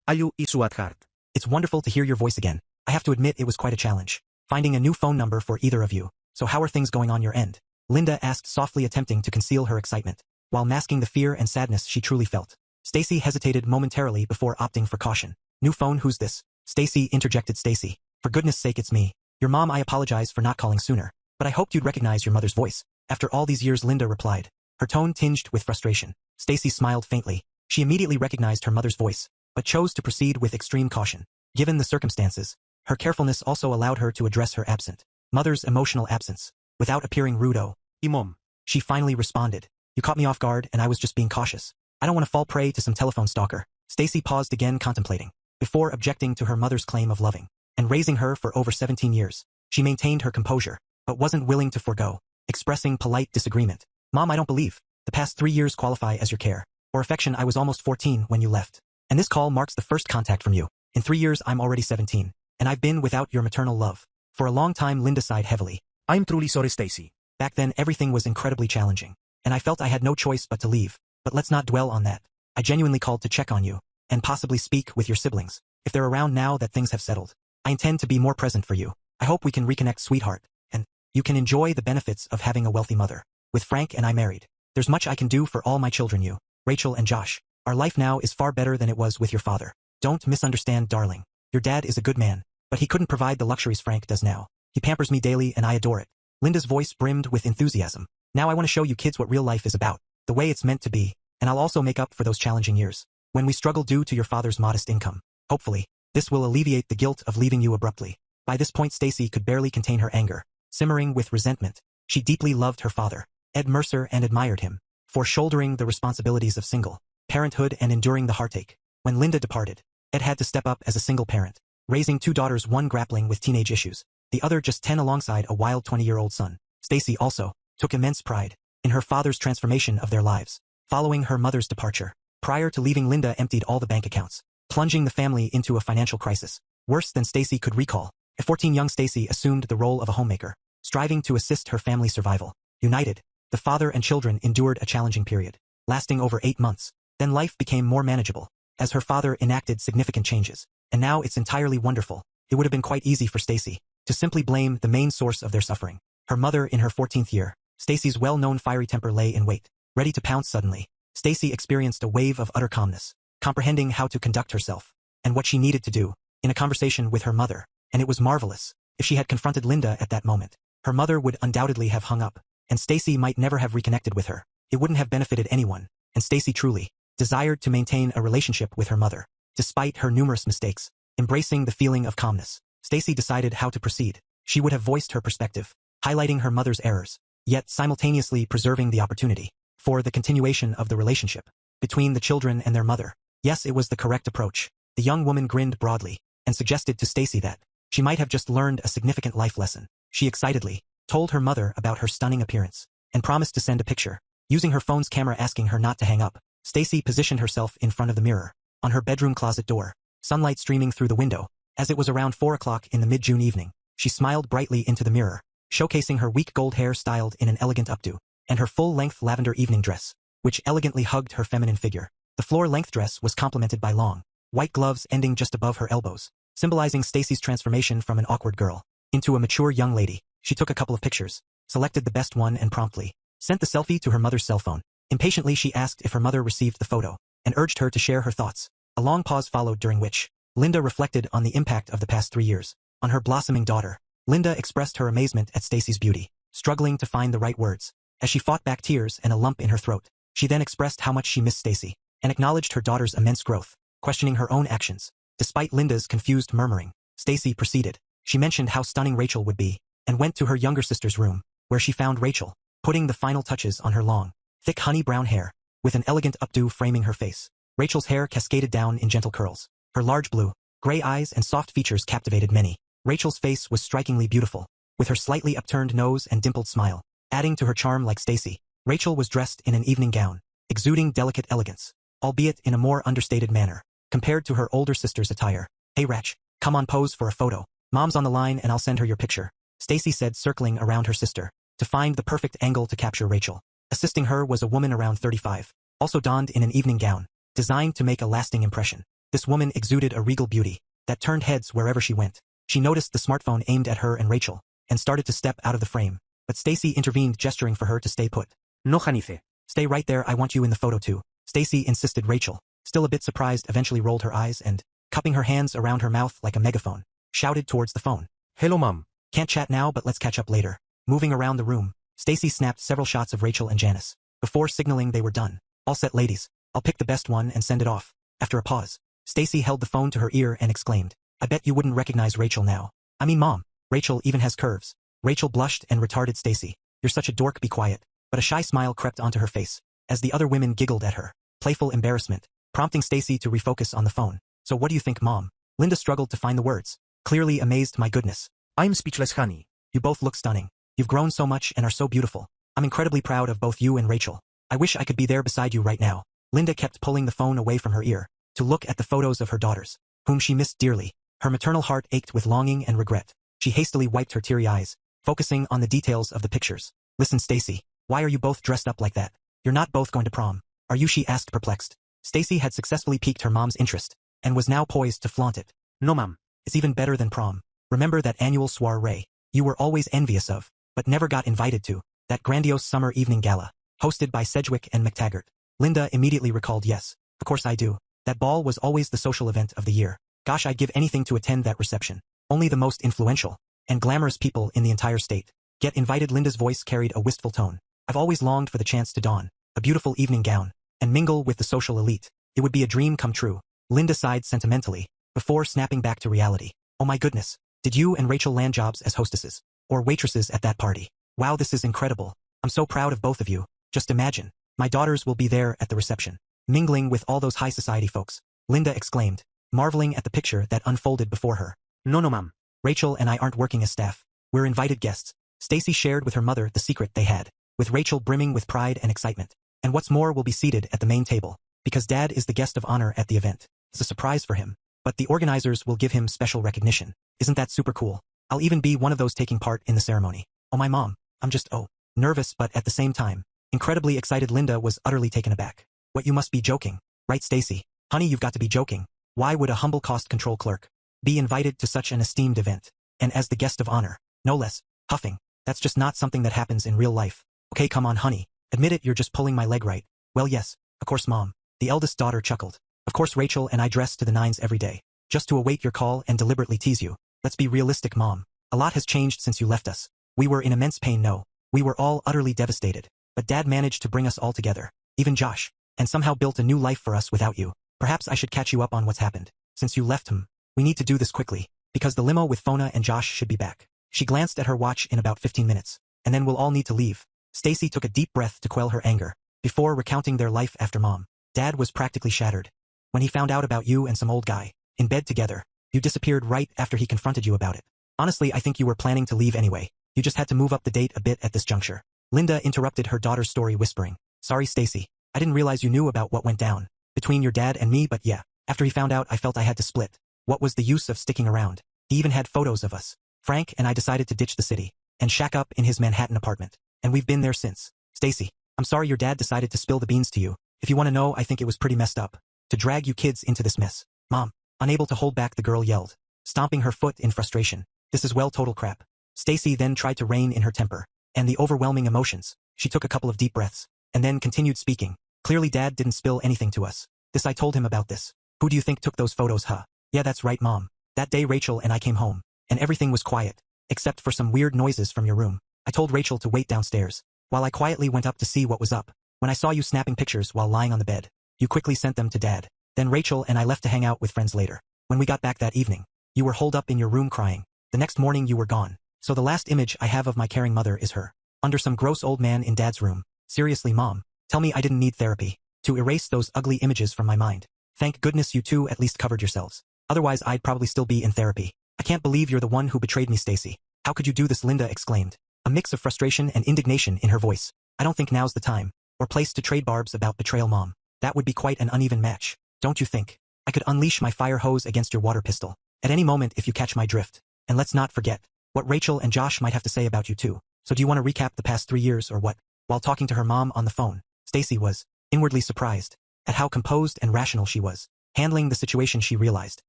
Ayu Sweetheart. It's wonderful to hear your voice again. I have to admit it was quite a challenge. Finding a new phone number for either of you. So how are things going on your end? Linda asked softly, attempting to conceal her excitement, while masking the fear and sadness she truly felt. Stacy hesitated momentarily before opting for caution. New phone, who's this? Stacy interjected. Stacy. For goodness sake, it's me. Your mom. I apologize for not calling sooner, but I hoped you'd recognize your mother's voice. After all these years, Linda replied, her tone tinged with frustration. Stacy smiled faintly. She immediately recognized her mother's voice, but chose to proceed with extreme caution. Given the circumstances, her carefulness also allowed her to address her absent mother's emotional absence, without appearing rude. Oh, Mom. She finally responded. You caught me off guard and I was just being cautious. I don't want to fall prey to some telephone stalker. Stacy paused again, contemplating, before objecting to her mother's claim of loving and raising her for over 17 years. She maintained her composure, but wasn't willing to forego, expressing polite disagreement. Mom, I don't believe the past 3 years qualify as your care or affection. I was almost 14 when you left, and this call marks the first contact from you. In 3 years I'm already 17, and I've been without your maternal love for a long time. Linda sighed heavily. I'm truly sorry, Stacy. Back then everything was incredibly challenging, and I felt I had no choice but to leave. But let's not dwell on that. I genuinely called to check on you, and possibly speak with your siblings. If they're around now that things have settled, I intend to be more present for you. I hope we can reconnect, sweetheart, and you can enjoy the benefits of having a wealthy mother. With Frank and I married, there's much I can do for all my children, you, Rachel and Josh. Our life now is far better than it was with your father. Don't misunderstand, darling. Your dad is a good man, but he couldn't provide the luxuries Frank does now. He pampers me daily and I adore it. Linda's voice brimmed with enthusiasm. Now I want to show you kids what real life is about, the way it's meant to be, and I'll also make up for those challenging years when we struggled due to your father's modest income. Hopefully, this will alleviate the guilt of leaving you abruptly. By this point Stacy could barely contain her anger, simmering with resentment. She deeply loved her father, Ed Mercer, and admired him for shouldering the responsibilities of single parenthood and enduring the heartache. When Linda departed, Ed had to step up as a single parent, raising 2 daughters, one grappling with teenage issues, the other just 10, alongside a wild 20-year-old son. Stacy also took immense pride in her father's transformation of their lives. Following her mother's departure, prior to leaving, Linda emptied all the bank accounts, plunging the family into a financial crisis, worse than Stacy could recall. At 14, young Stacy assumed the role of a homemaker, striving to assist her family's survival. United, the father and children endured a challenging period, lasting over 8 months. Then life became more manageable, as her father enacted significant changes. And now it's entirely wonderful. It would have been quite easy for Stacy to simply blame the main source of their suffering, her mother. In her 14th year, Stacy's well-known fiery temper lay in wait, ready to pounce suddenly. Stacy experienced a wave of utter calmness, comprehending how to conduct herself and what she needed to do in a conversation with her mother, and it was marvelous. If she had confronted Linda at that moment, her mother would undoubtedly have hung up, and Stacy might never have reconnected with her. It wouldn't have benefited anyone, and Stacy truly desired to maintain a relationship with her mother, despite her numerous mistakes. Embracing the feeling of calmness, Stacy decided how to proceed. She would have voiced her perspective, highlighting her mother's errors, yet simultaneously preserving the opportunity for the continuation of the relationship between the children and their mother. Yes, it was the correct approach. The young woman grinned broadly and suggested to Stacy that she might have just learned a significant life lesson. She excitedly told her mother about her stunning appearance and promised to send a picture, using her phone's camera, asking her not to hang up. Stacy positioned herself in front of the mirror on her bedroom closet door, sunlight streaming through the window. As it was around 4 o'clock in the mid-June evening, she smiled brightly into the mirror, showcasing her weak gold hair styled in an elegant updo, and her full-length lavender evening dress, which elegantly hugged her feminine figure. The floor-length dress was complemented by long, white gloves ending just above her elbows, symbolizing Stacy's transformation from an awkward girl into a mature young lady. She took a couple of pictures, selected the best one, and promptly sent the selfie to her mother's cell phone. Impatiently she asked if her mother received the photo, and urged her to share her thoughts. A long pause followed, during which Linda reflected on the impact of the past 3 years on her blossoming daughter. Linda expressed her amazement at Stacy's beauty, struggling to find the right words as she fought back tears and a lump in her throat. She then expressed how much she missed Stacy and acknowledged her daughter's immense growth, questioning her own actions. Despite Linda's confused murmuring, Stacy proceeded. She mentioned how stunning Rachel would be and went to her younger sister's room, where she found Rachel putting the final touches on her long, thick honey brown hair, with an elegant updo framing her face. Rachel's hair cascaded down in gentle curls. Her large blue, gray eyes and soft features captivated many. Rachel's face was strikingly beautiful, with her slightly upturned nose and dimpled smile, adding to her charm. Like Stacy, Rachel was dressed in an evening gown, exuding delicate elegance, albeit in a more understated manner, compared to her older sister's attire. Hey Rach, come on, pose for a photo. Mom's on the line and I'll send her your picture, Stacy said, circling around her sister to find the perfect angle to capture Rachel. Assisting her was a woman around 35, also donned in an evening gown, designed to make a lasting impression. This woman exuded a regal beauty that turned heads wherever she went. She noticed the smartphone aimed at her and Rachel, and started to step out of the frame. But Stacy intervened, gesturing for her to stay put. No, Janice. Stay right there, I want you in the photo too. Stacy insisted. Rachel, still a bit surprised, eventually rolled her eyes and, cupping her hands around her mouth like a megaphone, shouted towards the phone. Hello, Mom. Can't chat now, but let's catch up later. Moving around the room, Stacy snapped several shots of Rachel and Janice, before signaling they were done. All set, ladies. I'll pick the best one and send it off. After a pause, Stacy held the phone to her ear and exclaimed, I bet you wouldn't recognize Rachel now. I mean, Mom, Rachel even has curves. Rachel blushed and retarded. Stacy, you're such a dork, be quiet. But a shy smile crept onto her face, as the other women giggled at her. Playful embarrassment, prompting Stacy to refocus on the phone. So what do you think, Mom? Linda struggled to find the words, clearly amazed. My goodness. I'm speechless, honey. You both look stunning. You've grown so much and are so beautiful. I'm incredibly proud of both you and Rachel. I wish I could be there beside you right now. Linda kept pulling the phone away from her ear, to look at the photos of her daughters, whom she missed dearly. Her maternal heart ached with longing and regret. She hastily wiped her teary eyes, focusing on the details of the pictures. Listen, Stacy, why are you both dressed up like that? You're not both going to prom, are you? She asked, perplexed. Stacy had successfully piqued her mom's interest, and was now poised to flaunt it. No, Mom. It's even better than prom. Remember that annual soiree you were always envious of, but never got invited to? That grandiose summer evening gala, hosted by Sedgwick and McTaggart. Linda immediately recalled. Yes, of course I do. That ball was always the social event of the year. Gosh, I'd give anything to attend that reception. Only the most influential and glamorous people in the entire state get invited. Linda's voice carried a wistful tone. I've always longed for the chance to don a beautiful evening gown and mingle with the social elite. It would be a dream come true. Linda sighed sentimentally, before snapping back to reality. Oh my goodness, did you and Rachel land jobs as hostesses or waitresses at that party? Wow, this is incredible. I'm so proud of both of you. Just imagine, my daughters will be there at the reception, mingling with all those high society folks. Linda exclaimed, marveling at the picture that unfolded before her. No, Mom. Rachel and I aren't working as staff. We're invited guests. Stacy shared with her mother the secret they had, with Rachel brimming with pride and excitement. And what's more, we'll be seated at the main table, because Dad is the guest of honor at the event. It's a surprise for him, but the organizers will give him special recognition. Isn't that super cool? I'll even be one of those taking part in the ceremony. Oh my Mom, I'm just nervous, but at the same time, incredibly excited. Linda was utterly taken aback. What, you must be joking, right, Stacy? Honey, you've got to be joking. Why would a humble cost control clerk be invited to such an esteemed event, and as the guest of honor, no less? Huffing, that's just not something that happens in real life. Okay, come on, honey, admit it, you're just pulling my leg, right? Well, yes, of course, Mom. The eldest daughter chuckled. Of course, Rachel and I dress to the nines every day, just to await your call and deliberately tease you. Let's be realistic, Mom. A lot has changed since you left us. We were in immense pain, no. We were all utterly devastated. But Dad managed to bring us all together, even Josh, and somehow built a new life for us without you. Perhaps I should catch you up on what's happened. Since you left him, we need to do this quickly, because the limo with Fona and Josh should be back. She glanced at her watch. In about 15 minutes, and then we'll all need to leave. Stacy took a deep breath to quell her anger, before recounting their life after Mom. Dad was practically shattered. When he found out about you and some old guy, in bed together, you disappeared right after he confronted you about it. Honestly, I think you were planning to leave anyway. You just had to move up the date a bit at this juncture. Linda interrupted her daughter's story, whispering, Sorry, Stacy. I didn't realize you knew about what went down between your dad and me, but yeah, after he found out, I felt I had to split. What was the use of sticking around? He even had photos of us. Frank and I decided to ditch the city and shack up in his Manhattan apartment, and we've been there since. Stacy, I'm sorry your dad decided to spill the beans to you. If you want to know, I think it was pretty messed up to drag you kids into this mess. Mom, unable to hold back, the girl yelled, stomping her foot in frustration. This is, well, total crap. Stacy then tried to rein in her temper and the overwhelming emotions. She took a couple of deep breaths and then continued speaking. Clearly Dad didn't spill anything to us. I told him about this. Who do you think took those photos, huh? Yeah, that's right, Mom. That day Rachel and I came home, and everything was quiet, except for some weird noises from your room. I told Rachel to wait downstairs, while I quietly went up to see what was up. When I saw you snapping pictures while lying on the bed, you quickly sent them to Dad. Then Rachel and I left to hang out with friends later. When we got back that evening, you were holed up in your room crying. The next morning you were gone. So the last image I have of my caring mother is her, under some gross old man in Dad's room. Seriously, Mom, tell me I didn't need therapy to erase those ugly images from my mind. Thank goodness you two at least covered yourselves. Otherwise I'd probably still be in therapy. I can't believe you're the one who betrayed me, Stacy. How could you do this? Linda exclaimed, a mix of frustration and indignation in her voice. I don't think now's the time or place to trade barbs about betrayal, Mom. That would be quite an uneven match, don't you think? I could unleash my fire hose against your water pistol at any moment if you catch my drift. And let's not forget what Rachel and Josh might have to say about you too. So do you want to recap the past 3 years or what? While talking to her mom on the phone, Stacy was inwardly surprised at how composed and rational she was. Handling the situation, she realized.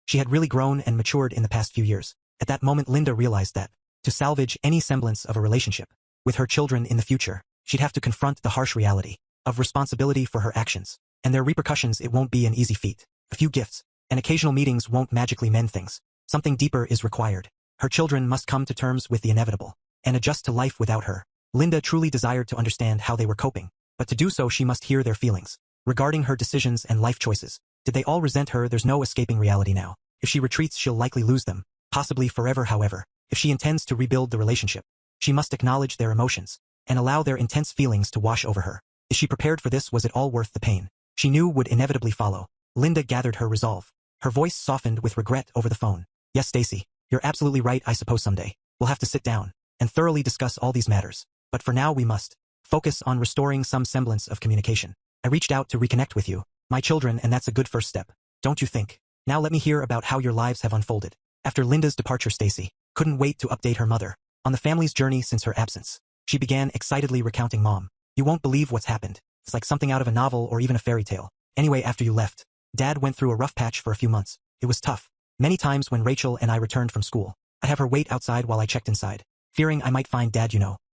She had really grown and matured in the past few years. At that moment, Linda realized that, to salvage any semblance of a relationship with her children in the future, she'd have to confront the harsh reality of responsibility for her actions. And their repercussions, it won't be an easy feat. A few gifts and occasional meetings won't magically mend things. Something deeper is required. Her children must come to terms with the inevitable and adjust to life without her. Linda truly desired to understand how they were coping, but to do so she must hear their feelings regarding her decisions and life choices. Did they all resent her? There's no escaping reality now. If she retreats, she'll likely lose them, possibly forever. However, if she intends to rebuild the relationship, she must acknowledge their emotions and allow their intense feelings to wash over her. Is she prepared for this? Was it all worth the pain she knew would inevitably follow? Linda gathered her resolve. Her voice softened with regret over the phone. Yes, Stacy, you're absolutely right. I suppose someday we'll have to sit down and thoroughly discuss all these matters. But for now we must focus on restoring some semblance of communication. I reached out to reconnect with you, my children, and that's a good first step, don't you think? Now let me hear about how your lives have unfolded. After Linda's departure, Stacy couldn't wait to update her mother on the family's journey since her absence. She began excitedly recounting. Mom, you won't believe what's happened. It's like something out of a novel or even a fairy tale. Anyway, after you left, Dad went through a rough patch for a few months. It was tough. Many times when Rachel and I returned from school, I'd have her wait outside while I checked inside, fearing I might find Dad.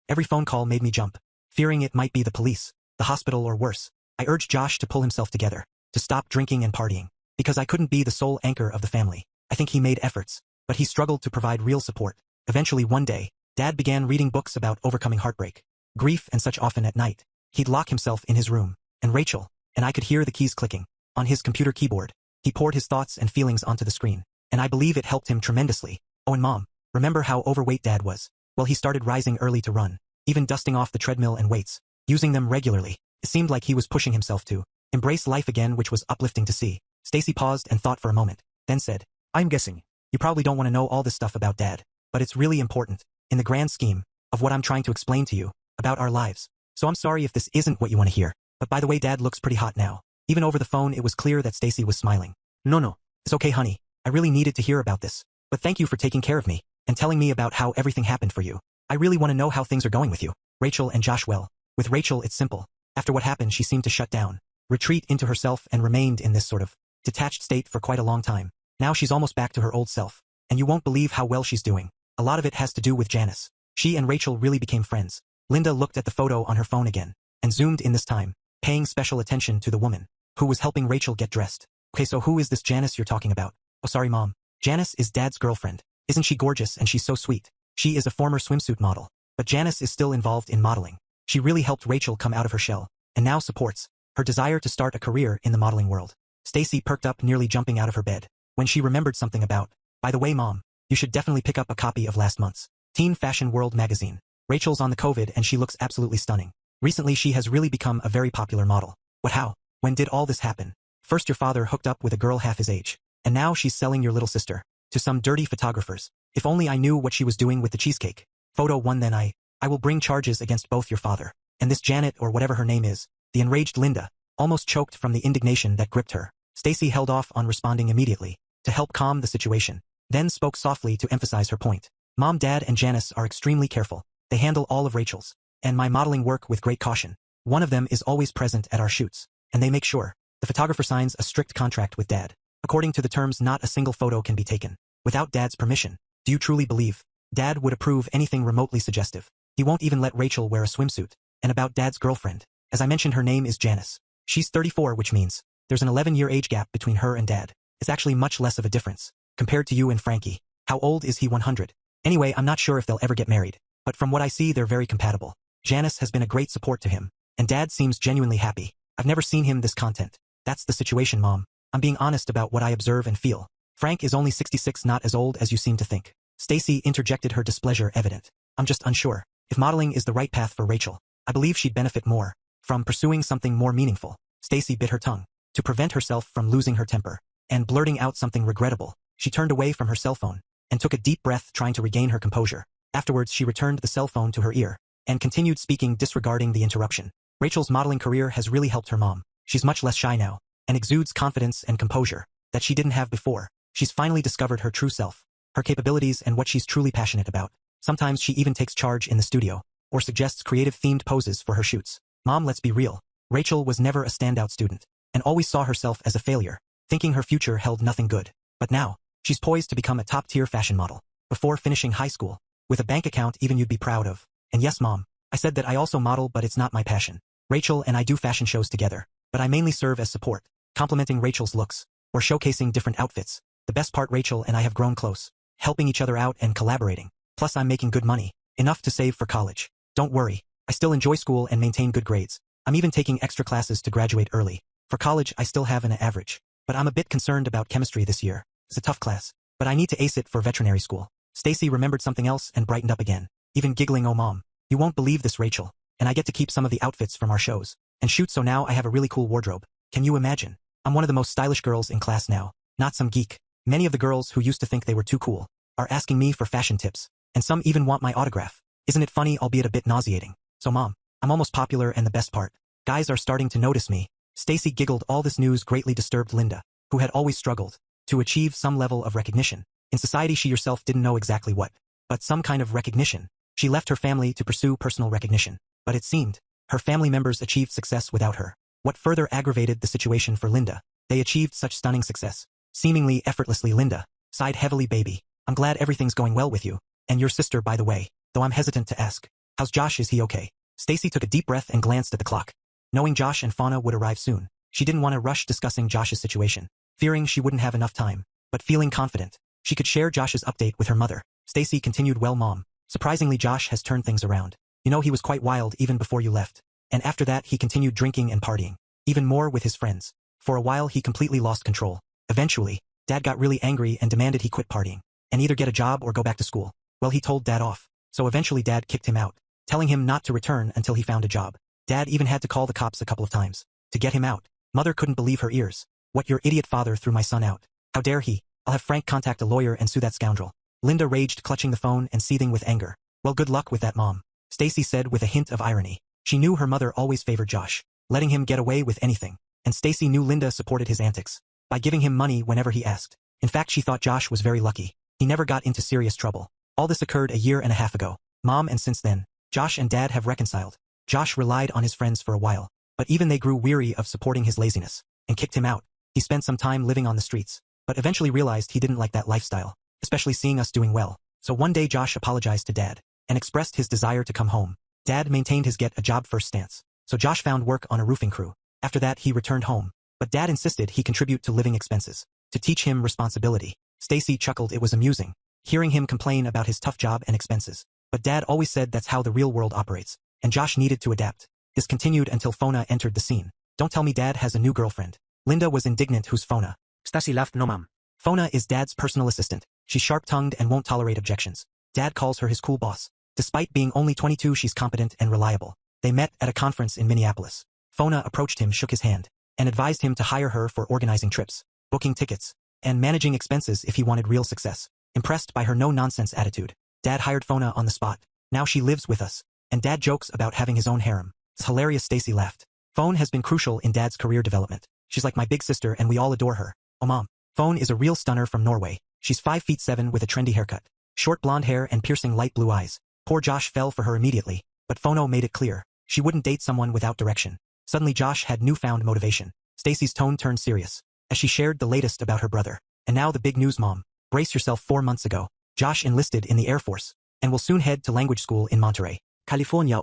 Every phone call made me jump, fearing it might be the police, the hospital, or worse. I urged Josh to pull himself together, to stop drinking and partying, because I couldn't be the sole anchor of the family. I think he made efforts, but he struggled to provide real support. Eventually one day, Dad began reading books about overcoming heartbreak, grief, and such. Often at night, he'd lock himself in his room, and Rachel and I could hear the keys clicking on his computer keyboard. He poured his thoughts and feelings onto the screen, and I believe it helped him tremendously. Oh, and Mom, remember how overweight Dad was? Well, he started rising early to run, even dusting off the treadmill and weights, using them regularly. It seemed like he was pushing himself to embrace life again, which was uplifting to see. Stacy paused and thought for a moment, then said, I'm guessing you probably don't want to know all this stuff about Dad, but it's really important in the grand scheme of what I'm trying to explain to you about our lives. So I'm sorry if this isn't what you want to hear, but by the way, Dad looks pretty hot now. Even over the phone, it was clear that Stacy was smiling. No, it's okay, honey. I really needed to hear about this, but thank you for taking care of me and telling me about how everything happened for you. I really want to know how things are going with you, Rachel and Josh. Well, with Rachel, it's simple. After what happened, she seemed to shut down, retreat into herself, and remained in this sort of detached state for quite a long time. Now she's almost back to her old self, and you won't believe how well she's doing. A lot of it has to do with Janice. She and Rachel really became friends. Linda looked at the photo on her phone again and zoomed in this time, paying special attention to the woman who was helping Rachel get dressed. Okay, so who is this Janice you're talking about? Oh, sorry, Mom. Janice is Dad's girlfriend. Isn't she gorgeous? And she's so sweet. She is a former swimsuit model, but Janice is still involved in modeling. She really helped Rachel come out of her shell and now supports her desire to start a career in the modeling world. Stacy perked up, nearly jumping out of her bed when she remembered something about, by the way, Mom, you should definitely pick up a copy of last month's Teen Fashion World magazine. Rachel's on the COVID and she looks absolutely stunning. Recently she has really become a very popular model. What, how? When did all this happen? First your father hooked up with a girl half his age, and now she's selling your little sister to some dirty photographers. If only I knew what she was doing with the cheesecake. Photo 1. Then I will bring charges against both your father and this Janet, or whatever her name is. The enraged Linda almost choked from the indignation that gripped her. Stacy held off on responding immediately to help calm the situation, then spoke softly to emphasize her point. Mom, Dad, and Janice are extremely careful. They handle all of Rachel's and my modeling work with great caution. One of them is always present at our shoots, and they make sure the photographer signs a strict contract with Dad. According to the terms, not a single photo can be taken without Dad's permission. Do you truly believe Dad would approve anything remotely suggestive? He won't even let Rachel wear a swimsuit. And about Dad's girlfriend, as I mentioned, her name is Janice. She's 34, which means there's an 11-year age gap between her and Dad. It's actually much less of a difference compared to you and Frankie. How old is he? 100. Anyway, I'm not sure if they'll ever get married, but from what I see, they're very compatible. Janice has been a great support to him, and Dad seems genuinely happy. I've never seen him this content. That's the situation, Mom. I'm being honest about what I observe and feel. Frank is only 66, not as old as you seem to think. Stacy interjected, her displeasure evident. I'm just unsure if modeling is the right path for Rachel. I believe she'd benefit more from pursuing something more meaningful. Stacy bit her tongue to prevent herself from losing her temper and blurting out something regrettable. She turned away from her cell phone and took a deep breath, trying to regain her composure. Afterwards, she returned the cell phone to her ear and continued speaking, disregarding the interruption. Rachel's modeling career has really helped her mom. She's much less shy now and exudes confidence and composure that she didn't have before. She's finally discovered her true self, her capabilities, and what she's truly passionate about. Sometimes she even takes charge in the studio or suggests creative themed poses for her shoots. Mom, let's be real. Rachel was never a standout student and always saw herself as a failure. thinking her future held nothing good. But now, she's poised to become a top-tier fashion model. Before finishing high school, with a bank account even you'd be proud of. And yes, Mom, I said that I also model, but it's not my passion. Rachel and I do fashion shows together, but I mainly serve as support, complementing Rachel's looks, or showcasing different outfits. The best part, Rachel and I have grown close, helping each other out and collaborating. Plus I'm making good money, enough to save for college. Don't worry, I still enjoy school and maintain good grades. I'm even taking extra classes to graduate early. For college I still have an average, but I'm a bit concerned about chemistry this year. It's a tough class, but I need to ace it for veterinary school. Stacy remembered something else and brightened up again, even giggling, oh Mom, you won't believe this, Rachel, and I get to keep some of the outfits from our shows and shoot, so now I have a really cool wardrobe. Can you imagine? I'm one of the most stylish girls in class now, not some geek. Many of the girls who used to think they were too cool are asking me for fashion tips, and some even want my autograph. Isn't it funny, albeit a bit nauseating? So Mom, I'm almost popular, and the best part, guys are starting to notice me. Stacy giggled. All this news greatly disturbed Linda, who had always struggled to achieve some level of recognition. In society she herself didn't know exactly what, but some kind of recognition. She left her family to pursue personal recognition, but it seemed her family members achieved success without her. What further aggravated the situation for Linda, they achieved such stunning success, seemingly effortlessly. Linda sighed heavily. Baby, I'm glad everything's going well with you, and your sister, by the way, though I'm hesitant to ask, how's Josh? Is he okay? Stacy took a deep breath and glanced at the clock. Knowing Josh and Fauna would arrive soon, she didn't want to rush discussing Josh's situation, fearing she wouldn't have enough time, but feeling confident she could share Josh's update with her mother. Stacy continued, well Mom, surprisingly Josh has turned things around. You know, he was quite wild even before you left, and after that he continued drinking and partying, even more with his friends. For a while he completely lost control. Eventually, Dad got really angry and demanded he quit partying, and either get a job or go back to school. Well, he told Dad off, so eventually Dad kicked him out, telling him not to return until he found a job. Dad even had to call the cops a couple of times to get him out. Mother couldn't believe her ears. What, your idiot father threw my son out? How dare he? I'll have Frank contact a lawyer and sue that scoundrel. Linda raged, clutching the phone and seething with anger. Well, good luck with that, Mom, Stacy said with a hint of irony. She knew her mother always favored Josh, letting him get away with anything, and Stacy knew Linda supported his antics by giving him money whenever he asked. In fact, she thought Josh was very lucky. He never got into serious trouble. All this occurred a year and a half ago, Mom, and since then, Josh and Dad have reconciled. Josh relied on his friends for a while, but even they grew weary of supporting his laziness and kicked him out. He spent some time living on the streets, but eventually realized he didn't like that lifestyle, especially seeing us doing well. So one day Josh apologized to Dad and expressed his desire to come home. Dad maintained his get-a-job-first stance, so Josh found work on a roofing crew. After that he returned home, but Dad insisted he contribute to living expenses, to teach him responsibility. Stacy chuckled. It was amusing, hearing him complain about his tough job and expenses. But Dad always said that's how the real world operates, and Josh needed to adapt. This continued until Fauna entered the scene. Don't tell me Dad has a new girlfriend. Linda was indignant. Who's Fauna? Stacy laughed. No Mom. Fauna is Dad's personal assistant. She's sharp-tongued and won't tolerate objections. Dad calls her his cool boss. Despite being only 22, she's competent and reliable. They met at a conference in Minneapolis. Fauna approached him, shook his hand, and advised him to hire her for organizing trips, booking tickets, and managing expenses if he wanted real success. Impressed by her no-nonsense attitude, Dad hired Fauna on the spot. Now she lives with us, and Dad jokes about having his own harem. It's hilarious. Stacy laughed. Fawn has been crucial in Dad's career development. She's like my big sister and we all adore her. Oh Mom. Fawn is a real stunner from Norway. She's 5'7" with a trendy haircut, short blonde hair and piercing light blue eyes. Poor Josh fell for her immediately, but Fono made it clear she wouldn't date someone without direction. Suddenly Josh had newfound motivation. Stacy's tone turned serious as she shared the latest about her brother. And now the big news, Mom. Brace yourself. 4 months ago, Josh enlisted in the Air Force and will soon head to language school in Monterey, California.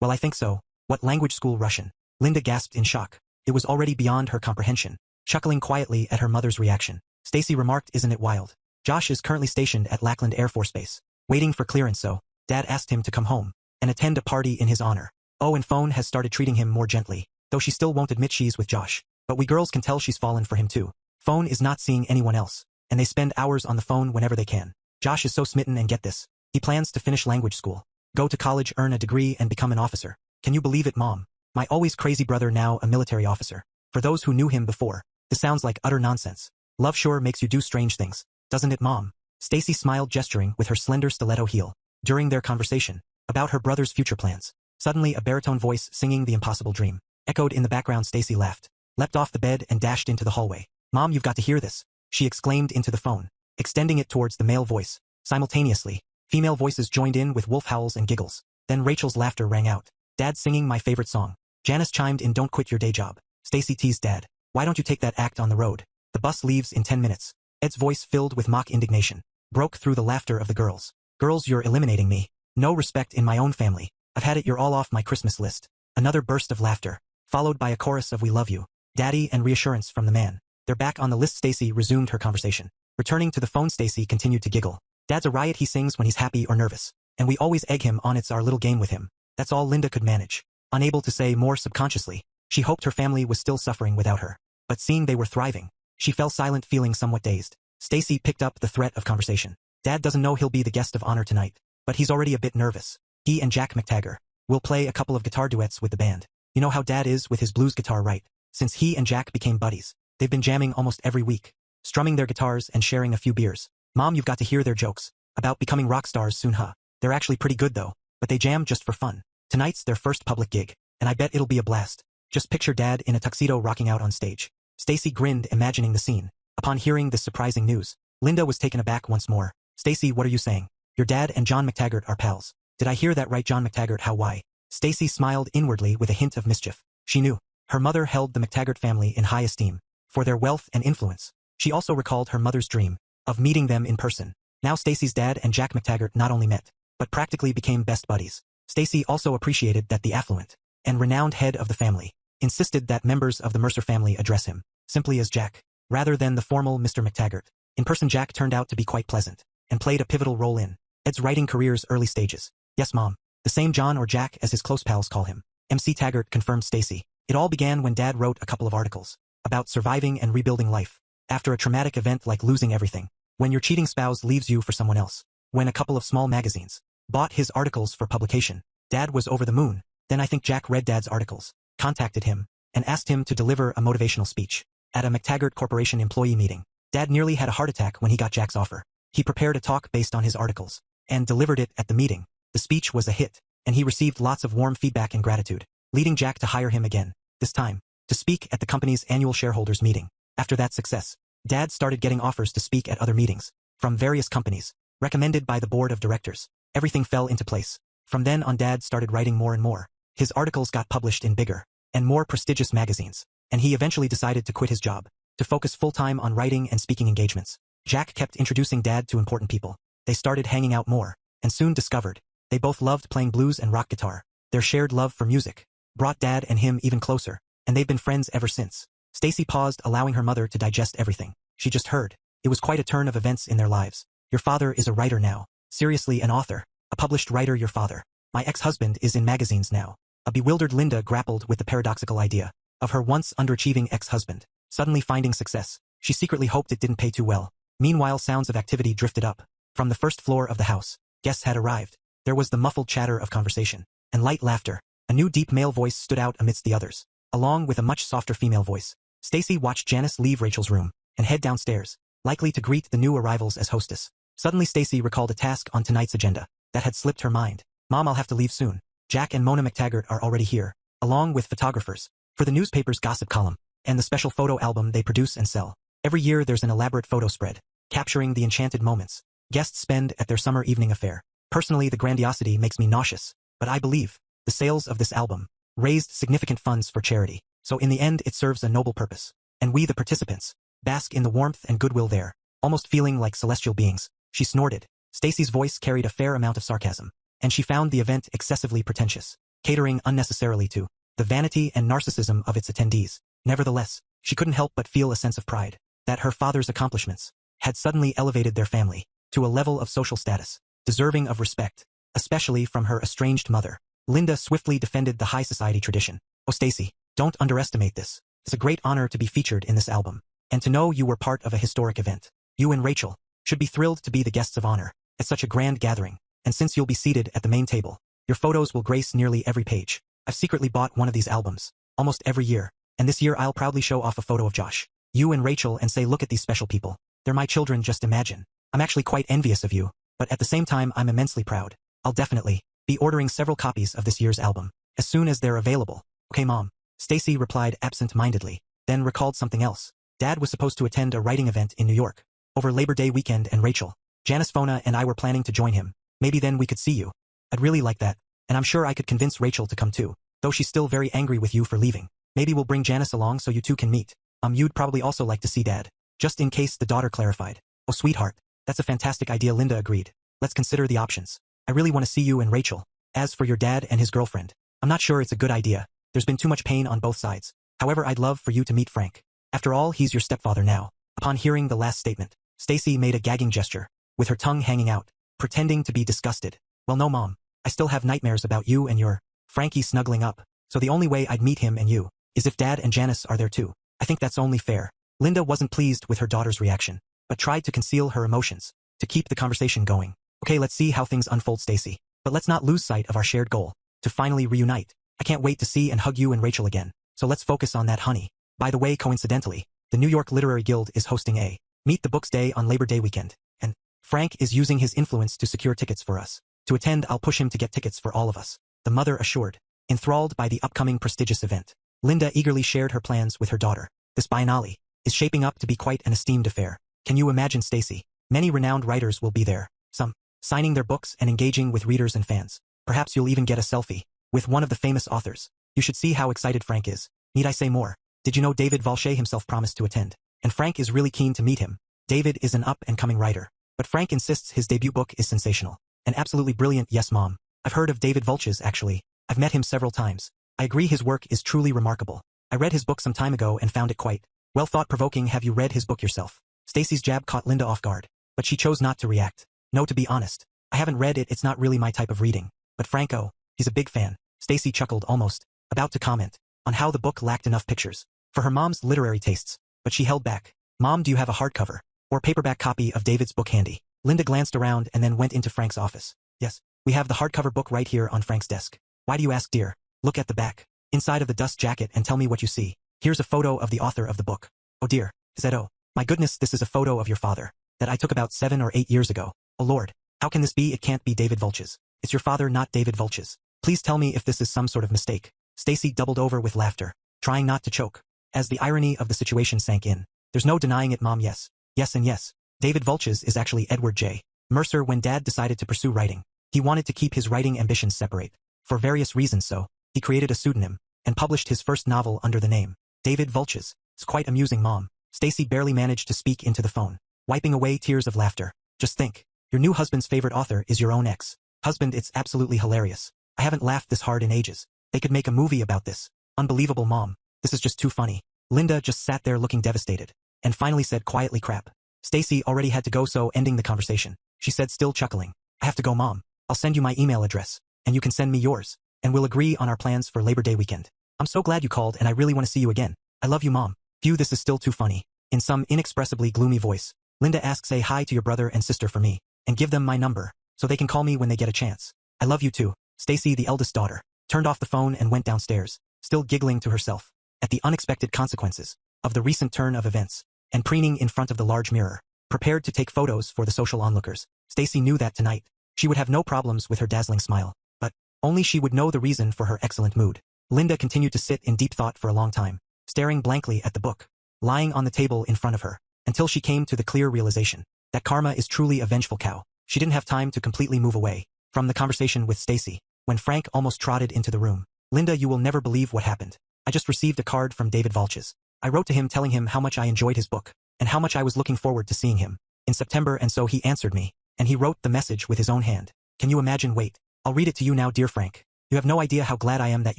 Well, I think so. What language school? Russian. Linda gasped in shock. It was already beyond her comprehension. Chuckling quietly at her mother's reaction, Stacy remarked, isn't it wild? Josh is currently stationed at Lackland Air Force Base, waiting for clearance, so Dad asked him to come home and attend a party in his honor. Oh, and Phone has started treating him more gently, though she still won't admit she's with Josh. But we girls can tell she's fallen for him too. Phone is not seeing anyone else, and they spend hours on the phone whenever they can. Josh is so smitten, and get this, he plans to finish language school, go to college, earn a degree, and become an officer. Can you believe it, Mom? My always crazy brother now a military officer. For those who knew him before, this sounds like utter nonsense. Love sure makes you do strange things, doesn't it, Mom? Stacy smiled, gesturing with her slender stiletto heel. During their conversation about her brother's future plans, suddenly a baritone voice singing The Impossible Dream echoed in the background. Stacy laughed, leapt off the bed, and dashed into the hallway. Mom, you've got to hear this, she exclaimed into the phone, extending it towards the male voice. Simultaneously, female voices joined in with wolf howls and giggles. Then Rachel's laughter rang out. Dad's singing my favorite song. Janice chimed in, don't quit your day job. Stacy teased Dad. Why don't you take that act on the road? The bus leaves in 10 minutes. Ed's voice, filled with mock indignation, broke through the laughter of the girls. Girls, you're eliminating me. No respect in my own family. I've had it, you're all off my Christmas list. Another burst of laughter, followed by a chorus of we love you, daddy, and reassurance from the man. They're back on the list. Stacy resumed her conversation. Returning to the phone, Stacy continued to giggle. Dad's a riot, he sings when he's happy or nervous. And we always egg him on, it's our little game with him. That's all Linda could manage. Unable to say more, subconsciously, she hoped her family was still suffering without her. But seeing they were thriving, she fell silent, feeling somewhat dazed. Stacy picked up the threat of conversation. Dad doesn't know he'll be the guest of honor tonight, but he's already a bit nervous. He and Jack McTaggart will play a couple of guitar duets with the band. You know how Dad is with his blues guitar, right? Since he and Jack became buddies, they've been jamming almost every week, strumming their guitars and sharing a few beers. Mom, you've got to hear their jokes about becoming rock stars soon, huh? They're actually pretty good though, but they jam just for fun. Tonight's their first public gig, and I bet it'll be a blast. Just picture Dad in a tuxedo rocking out on stage. Stacy grinned, imagining the scene. Upon hearing this surprising news, Linda was taken aback once more. Stacy, what are you saying? Your dad and John McTaggart are pals. Did I hear that right? John McTaggart, how, why? Stacy smiled inwardly with a hint of mischief. She knew her mother held the McTaggart family in high esteem for their wealth and influence. She also recalled her mother's dream of meeting them in person. Now Stacy's dad and Jack McTaggart not only met, but practically became best buddies. Stacy also appreciated that the affluent and renowned head of the family insisted that members of the Mercer family address him simply as Jack, rather than the formal Mr. McTaggart. In person, Jack turned out to be quite pleasant and played a pivotal role in Ed's writing career's early stages. Yes, Mom. The same John, or Jack as his close pals call him. MC Taggart, confirmed Stacy. It all began when Dad wrote a couple of articles about surviving and rebuilding life after a traumatic event like losing everything. When your cheating spouse leaves you for someone else. When a couple of small magazines bought his articles for publication, Dad was over the moon. Then I think Jack read Dad's articles, contacted him, and asked him to deliver a motivational speech at a McTaggart Corporation employee meeting. Dad nearly had a heart attack when he got Jack's offer. He prepared a talk based on his articles and delivered it at the meeting. The speech was a hit, and he received lots of warm feedback and gratitude, leading Jack to hire him again, this time to speak at the company's annual shareholders meeting. After that success, Dad started getting offers to speak at other meetings from various companies, recommended by the board of directors. Everything fell into place. From then on, Dad started writing more and more. His articles got published in bigger and more prestigious magazines, and he eventually decided to quit his job to focus full-time on writing and speaking engagements. Jack kept introducing Dad to important people. They started hanging out more, and soon discovered they both loved playing blues and rock guitar. Their shared love for music brought Dad and him even closer, and they've been friends ever since. Stacy paused, allowing her mother to digest everything she just heard. It was quite a turn of events in their lives. Your father is a writer now. Seriously, an author. A published writer, your father. My ex-husband is in magazines now. A bewildered Linda grappled with the paradoxical idea of her once underachieving ex-husband suddenly finding success. She secretly hoped it didn't pay too well. Meanwhile, sounds of activity drifted up from the first floor of the house. Guests had arrived. There was the muffled chatter of conversation and light laughter. A new deep male voice stood out amidst the others, along with a much softer female voice. Stacy watched Janice leave Rachel's room and head downstairs, likely to greet the new arrivals as hostess. Suddenly Stacy recalled a task on tonight's agenda that had slipped her mind. Mom, I'll have to leave soon. Jack and Mona McTaggart are already here, along with photographers, for the newspaper's gossip column and the special photo album they produce and sell. Every year there's an elaborate photo spread, capturing the enchanted moments guests spend at their summer evening affair. Personally, the grandiosity makes me nauseous, but I believe the sales of this album raised significant funds for charity, so in the end it serves a noble purpose. And we, the participants, bask in the warmth and goodwill there, almost feeling like celestial beings. She snorted. Stacy's voice carried a fair amount of sarcasm, and she found the event excessively pretentious, catering unnecessarily to the vanity and narcissism of its attendees. Nevertheless, she couldn't help but feel a sense of pride that her father's accomplishments had suddenly elevated their family to a level of social status deserving of respect, especially from her estranged mother. Linda swiftly defended the high society tradition. Oh, Stacy, don't underestimate this. It's a great honor to be featured in this album, and to know you were part of a historic event. You and Rachel should be thrilled to be the guests of honor at such a grand gathering, and since you'll be seated at the main table, your photos will grace nearly every page. I've secretly bought one of these albums almost every year, and this year I'll proudly show off a photo of Josh, you and Rachel, and say, look at these special people. They're my children, just imagine. I'm actually quite envious of you, but at the same time I'm immensely proud. I'll definitely be ordering several copies of this year's album as soon as they're available. Okay, Mom. Stacy replied absent-mindedly, then recalled something else. Dad was supposed to attend a writing event in New York over Labor Day weekend, and Rachel, Janice, Fona, and I were planning to join him. Maybe then we could see you. I'd really like that, and I'm sure I could convince Rachel to come too, though she's still very angry with you for leaving. Maybe we'll bring Janice along so you two can meet. You'd probably also like to see Dad. just in case the daughter clarified. Oh sweetheart, that's a fantastic idea, Linda agreed. Let's consider the options. I really want to see you and Rachel. As for your dad and his girlfriend, I'm not sure it's a good idea. There's been too much pain on both sides. However, I'd love for you to meet Frank. After all, he's your stepfather now. Upon hearing the last statement, Stacy made a gagging gesture, with her tongue hanging out, pretending to be disgusted. Well no mom, I still have nightmares about you and your Frankie snuggling up, so the only way I'd meet him and you is if Dad and Janice are there too. I think that's only fair. Linda wasn't pleased with her daughter's reaction, but tried to conceal her emotions, to keep the conversation going. Okay, let's see how things unfold, Stacy. But let's not lose sight of our shared goal, to finally reunite. I can't wait to see and hug you and Rachel again, so let's focus on that, honey. By the way, coincidentally, the New York Literary Guild is hosting a Meet the Books Day on Labor Day weekend, and Frank is using his influence to secure tickets for us. To attend, I'll push him to get tickets for all of us, the mother assured. Enthralled by the upcoming prestigious event, Linda eagerly shared her plans with her daughter. This biennale is shaping up to be quite an esteemed affair. Can you imagine, Stacy? Many renowned writers will be there, some signing their books and engaging with readers and fans. Perhaps you'll even get a selfie with one of the famous authors. You should see how excited Frank is. Need I say more? Did you know David Valche himself promised to attend? And Frank is really keen to meet him. David is an up-and-coming writer, but Frank insists his debut book is sensational. And absolutely brilliant. Yes, Mom. I've heard of David Valches, actually. I've met him several times. I agree his work is truly remarkable. I read his book some time ago and found it quite well thought-provoking. Have you read his book yourself? Stacy's jab caught Linda off guard, but she chose not to react. No, to be honest, I haven't read it. It's not really my type of reading. But Franco, he's a big fan. Stacy chuckled, almost about to comment on how the book lacked enough pictures for her mom's literary tastes, but she held back. Mom, do you have a hardcover or paperback copy of David's book handy? Linda glanced around and then went into Frank's office. Yes, we have the hardcover book right here on Frank's desk. Why do you ask, dear? Look at the back, inside of the dust jacket, and tell me what you see. Here's a photo of the author of the book. Oh dear, is that oh? My goodness, this is a photo of your father that I took about 7 or 8 years ago. Oh Lord, how can this be? It can't be David Valches. It's your father, not David Valches. Please tell me if this is some sort of mistake. Stacy doubled over with laughter, trying not to choke, as the irony of the situation sank in. There's no denying it, Mom. Yes. Yes and yes. David Valches is actually Edward J. Mercer. When Dad decided to pursue writing, he wanted to keep his writing ambitions separate, for various reasons, so he created a pseudonym and published his first novel under the name David Valches. It's quite amusing, Mom. Stacy barely managed to speak into the phone, wiping away tears of laughter. Just think, your new husband's favorite author is your own ex-husband. It's absolutely hilarious. I haven't laughed this hard in ages. They could make a movie about this. Unbelievable, Mom. This is just too funny. Linda just sat there looking devastated, and finally said quietly, crap. Stacy already had to go, so ending the conversation, she said, still chuckling, I have to go, Mom. I'll send you my email address, and you can send me yours, and we'll agree on our plans for Labor Day weekend. I'm so glad you called, and I really want to see you again. I love you, Mom. Phew, this is still too funny. In some inexpressibly gloomy voice, Linda asked, say hi to your brother and sister for me, and give them my number, so they can call me when they get a chance. I love you too. Stacy, the eldest daughter, turned off the phone and went downstairs, still giggling to herself at the unexpected consequences of the recent turn of events, and preening in front of the large mirror, prepared to take photos for the social onlookers. Stacy knew that tonight, she would have no problems with her dazzling smile, but only she would know the reason for her excellent mood. Linda continued to sit in deep thought for a long time, staring blankly at the book lying on the table in front of her, until she came to the clear realization that karma is truly a vengeful cow. She didn't have time to completely move away from the conversation with Stacy when Frank almost trotted into the room. Linda, you will never believe what happened. I just received a card from David Valches. I wrote to him telling him how much I enjoyed his book, and how much I was looking forward to seeing him in September, and so he answered me, and he wrote the message with his own hand. Can you imagine? Wait, I'll read it to you now, dear Frank. You have no idea how glad I am that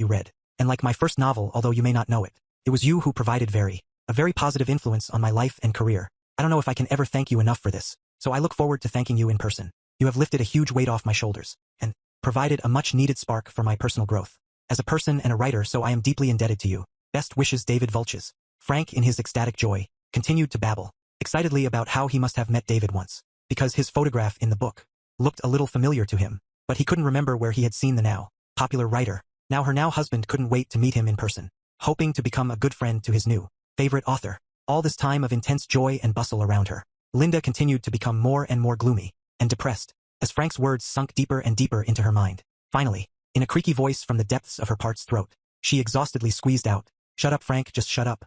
you read. And like my first novel, although you may not know it, it was you who provided a very positive influence on my life and career. I don't know if I can ever thank you enough for this, so I look forward to thanking you in person. You have lifted a huge weight off my shoulders, and provided a much-needed spark for my personal growth as a person and a writer, so I am deeply indebted to you. Best wishes, David Valches. Frank, in his ecstatic joy, continued to babble excitedly about how he must have met David once, because his photograph in the book looked a little familiar to him, but he couldn't remember where he had seen the now popular writer. Now her now husband couldn't wait to meet him in person, hoping to become a good friend to his new favorite author. All this time of intense joy and bustle around her, Linda continued to become more and more gloomy and depressed as Frank's words sunk deeper and deeper into her mind. Finally, in a creaky voice from the depths of her parched throat, she exhaustedly squeezed out, "Shut up, Frank, just shut up."